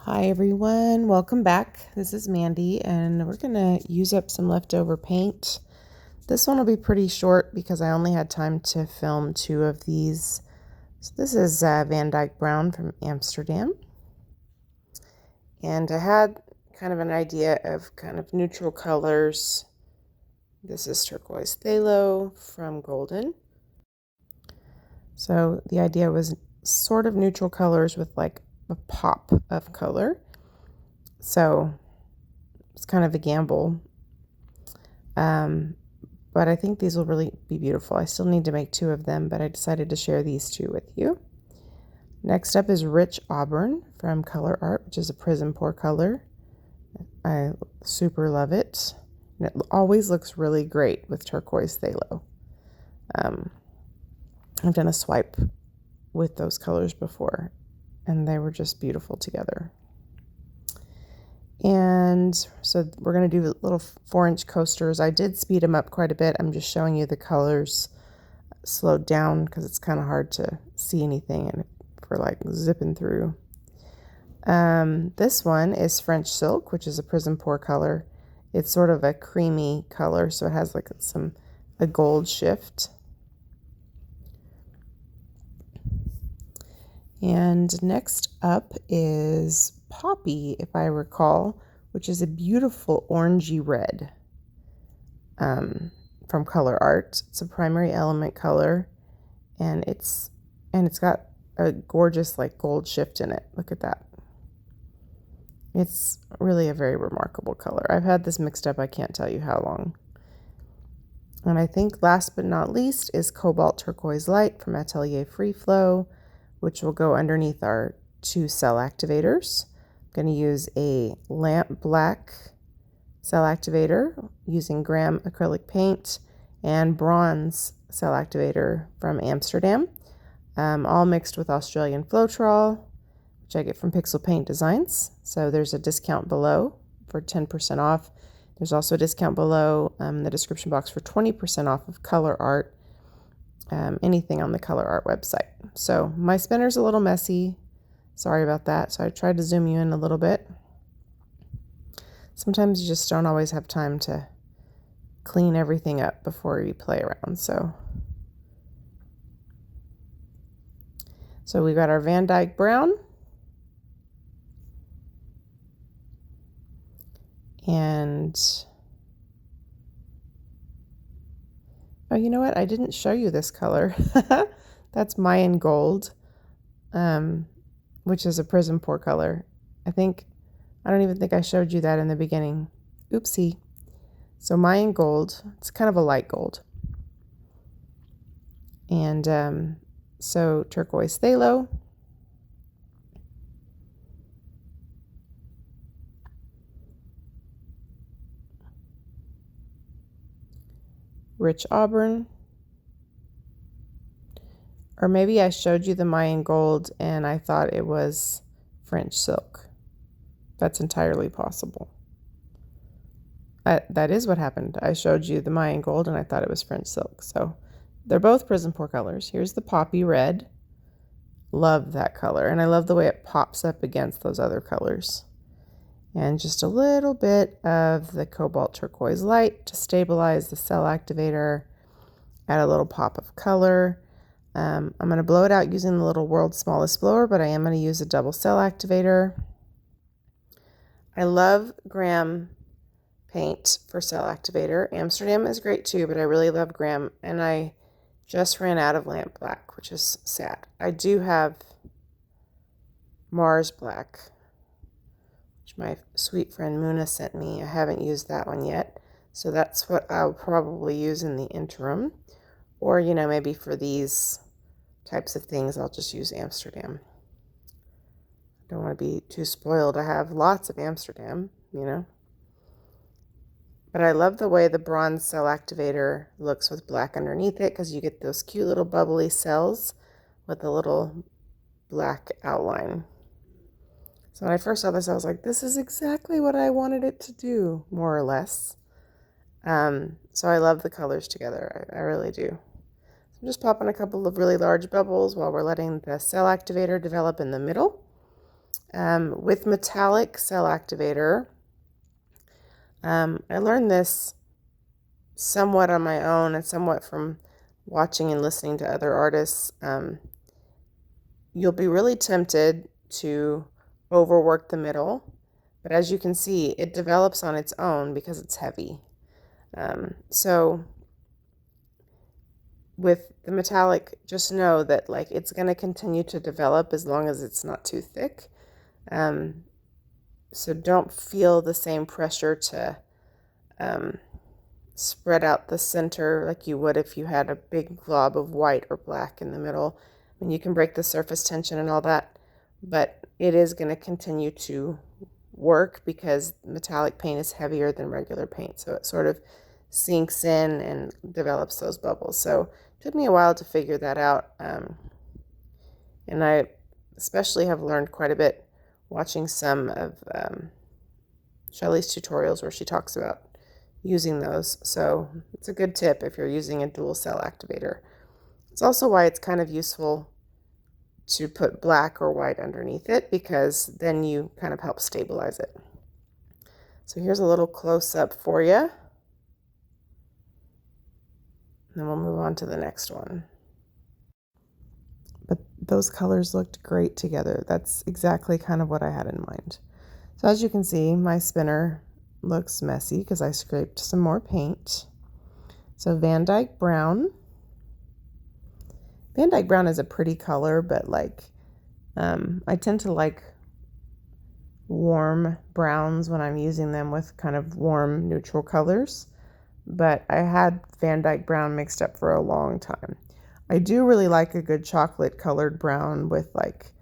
Hi everyone, welcome back. This is Mandy and we're gonna use up some leftover paint. This one will be pretty short because I only had time to film 2 of these. So this is Van Dyke Brown from Amsterdam. And I had kind of an idea of kind of neutral colors. This is Turquoise Phthalo from Glidden. So the idea was sort of neutral colors with like a pop of color. So it's kind of a gamble. But I think these will really be beautiful. I still need to make 2 of them, but I decided to share these 2 with you. Next up is Rich Auburn from Colourarte, which is a PrizmPour color. I super love it. And it always looks really great with Turquoise Phthalo. I've done a swipe with those colors before, and they were just beautiful together. And so we're going to do little 4-inch coasters. I did speed them up quite a bit. I'm just showing you the colors slowed down because it's kind of hard to see anything and if we're like zipping through. This one is French Silk, which is a PrizmPour color. It's sort of a creamy color, so it has like a gold shift. And next up is Poppy, if I recall, which is a beautiful orangey red from Colourarte. It's a primary element color, and it's got a gorgeous like gold shift in it. Look at that. It's really a very remarkable color. I've had this mixed up, I can't tell you how long. And I think last but not least is Cobalt Turquoise Light from Atelier Free Flow, which will go underneath our 2 cell activators. I'm going to use a lamp black cell activator using Graham acrylic paint and bronze cell activator from Amsterdam, all mixed with Australian Floetrol, which I get from Pixel Paint Designs. So there's a discount below for 10% off. There's also a discount below the description box for 20% off of Colourarte. Anything on the Colourarte website. So my spinner's a little messy. Sorry about that. So I tried to zoom you in a little bit. Sometimes you just don't always have time to clean everything up before you play around. So we got our Van Dyke Brown. And oh, you know what? I didn't show you this color. That's Mayan Gold, which is a PrizmPour color. I don't even think I showed you that in the beginning. Oopsie. So Mayan Gold, it's kind of a light gold. And so Turquoise Phthalo. Rich Auburn. Or maybe I showed you the Mayan Gold and I thought it was French Silk. That's entirely possible. That is what happened. I showed you the Mayan Gold and I thought it was French Silk. So they're both PrizmPour colors. Here's the Poppy Red. Love that color. And I love the way it pops up against those other colors. And just a little bit of the Cobalt Turquoise Light to stabilize the cell activator. Add a little pop of color. I'm going to blow it out using the little World's Smallest Blower, but I am going to use a double cell activator. I love Graham paint for cell activator. Amsterdam is great too, but I really love Graham, and I just ran out of lamp black, which is sad. I do have Mars black, which my sweet friend Muna sent me. I haven't used that one yet, so that's what I'll probably use in the interim. Or, you know, maybe for these types of things, I'll just use Amsterdam. I don't want to be too spoiled. I have lots of Amsterdam, you know. But I love the way the bronze cell activator looks with black underneath it, because you get those cute little bubbly cells with a little black outline. So when I first saw this, I was like, this is exactly what I wanted it to do, more or less. So I love the colors together. I really do. I'm just popping a couple of really large bubbles while we're letting the cell activator develop in the middle. With metallic Cell Activator, I learned this somewhat on my own and somewhat from watching and listening to other artists. You'll be really tempted to overwork the middle, but as you can see, it develops on its own because it's heavy. So with the metallic, just know that like it's going to continue to develop as long as it's not too thick. So don't feel the same pressure to spread out the center like you would if you had a big glob of white or black in the middle. And you can break the surface tension and all that, but it is going to continue to work because metallic paint is heavier than regular paint. So it sort of sinks in and develops those bubbles. So it took me a while to figure that out. And I especially have learned quite a bit watching some of Shelley's tutorials where she talks about using those. So it's a good tip if you're using a dual cell activator. It's also why it's kind of useful to put black or white underneath it, because then you kind of help stabilize it. So here's a little close-up for you. And then we'll move on to the next one. But those colors looked great together. That's exactly kind of what I had in mind. So as you can see, my spinner looks messy because I scraped some more paint. So Van Dyke Brown. Van Dyke Brown is a pretty color, but like I tend to like warm browns when I'm using them with kind of warm neutral colors. But I had Van Dyke Brown mixed up for a long time. I do really like a good chocolate colored brown with like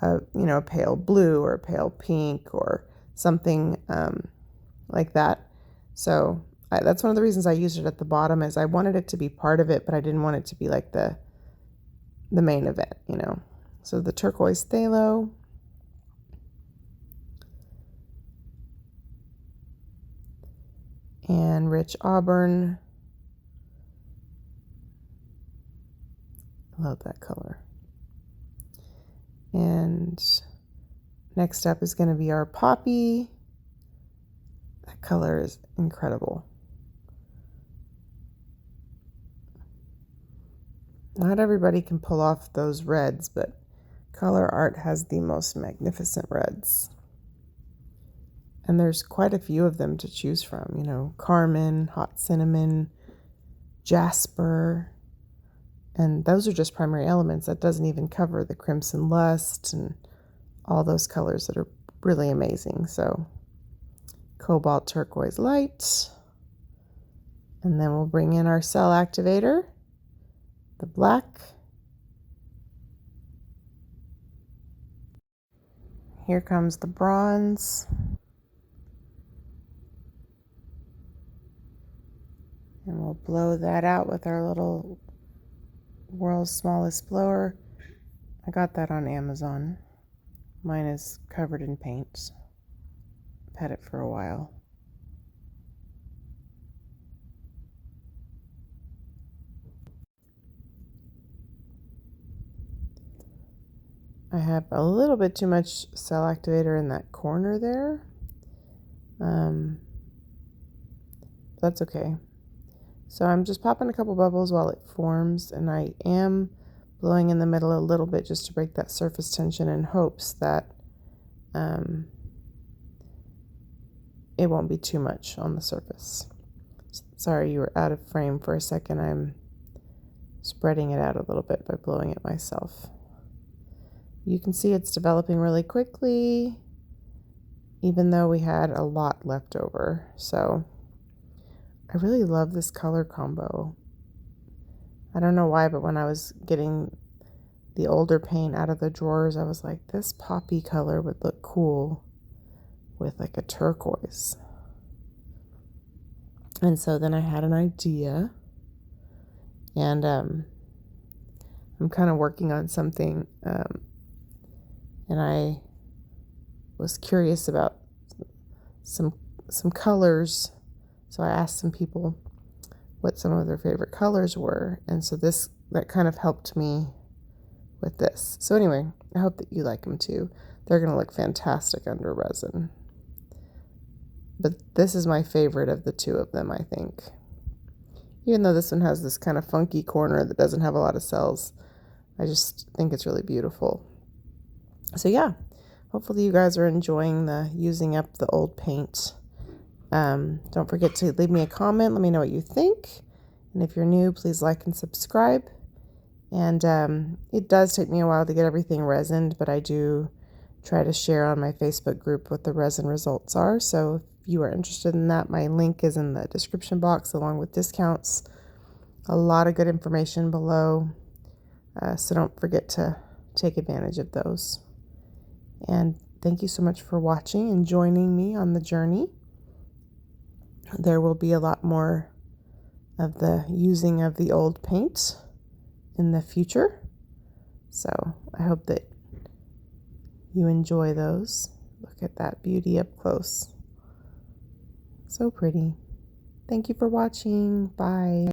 a pale blue or a pale pink or something like that. So that's one of the reasons I used it at the bottom, is I wanted it to be part of it, but I didn't want it to be like the main event, So the Turquoise Phthalo. And Rich Auburn. I love that color. And next up is going to be our Poppy. That color is incredible. Not everybody can pull off those reds, but Colourarte has the most magnificent reds. And there's quite a few of them to choose from, Carmine, Hot Cinnamon, Jasper, and those are just primary elements. That doesn't even cover the Crimson Lust and all those colors that are really amazing. So Cobalt Turquoise Light, and then we'll bring in our Cell Activator, the black. Here comes the bronze. And we'll blow that out with our little world's smallest blower. I got that on Amazon. Mine is covered in paint. I've had it for a while. I have a little bit too much Cell Activator in that corner there. That's okay. So I'm just popping a couple bubbles while it forms, and I am blowing in the middle a little bit just to break that surface tension in hopes that it won't be too much on the surface. Sorry, you were out of frame for a second. I'm spreading it out a little bit by blowing it myself. You can see it's developing really quickly, even though we had a lot left over. So I really love this color combo. I don't know why, but when I was getting the older paint out of the drawers, I was like, this poppy color would look cool with like a turquoise. And so then I had an idea, and I'm kind of working on something, and I was curious about some colors. So I asked some people what some of their favorite colors were, and so that kind of helped me with this. So anyway, I hope that you like them too. They're going to look fantastic under resin. But this is my favorite of the two of them, I think. Even though this one has this kind of funky corner that doesn't have a lot of cells, I just think it's really beautiful. So yeah, hopefully you guys are enjoying the using up the old paint. Don't forget to leave me a comment. Let me know what you think. And if you're new, please like and subscribe. And it does take me a while to get everything resined, but I do try to share on my Facebook group what the resin results are. So if you are interested in that, my link is in the description box along with discounts. A lot of good information below. So don't forget to take advantage of those. And thank you so much for watching and joining me on the journey. There will be a lot more of the using of the old paint in the future. So I hope that you enjoy those. Look at that beauty up close. So pretty. Thank you for watching. Bye.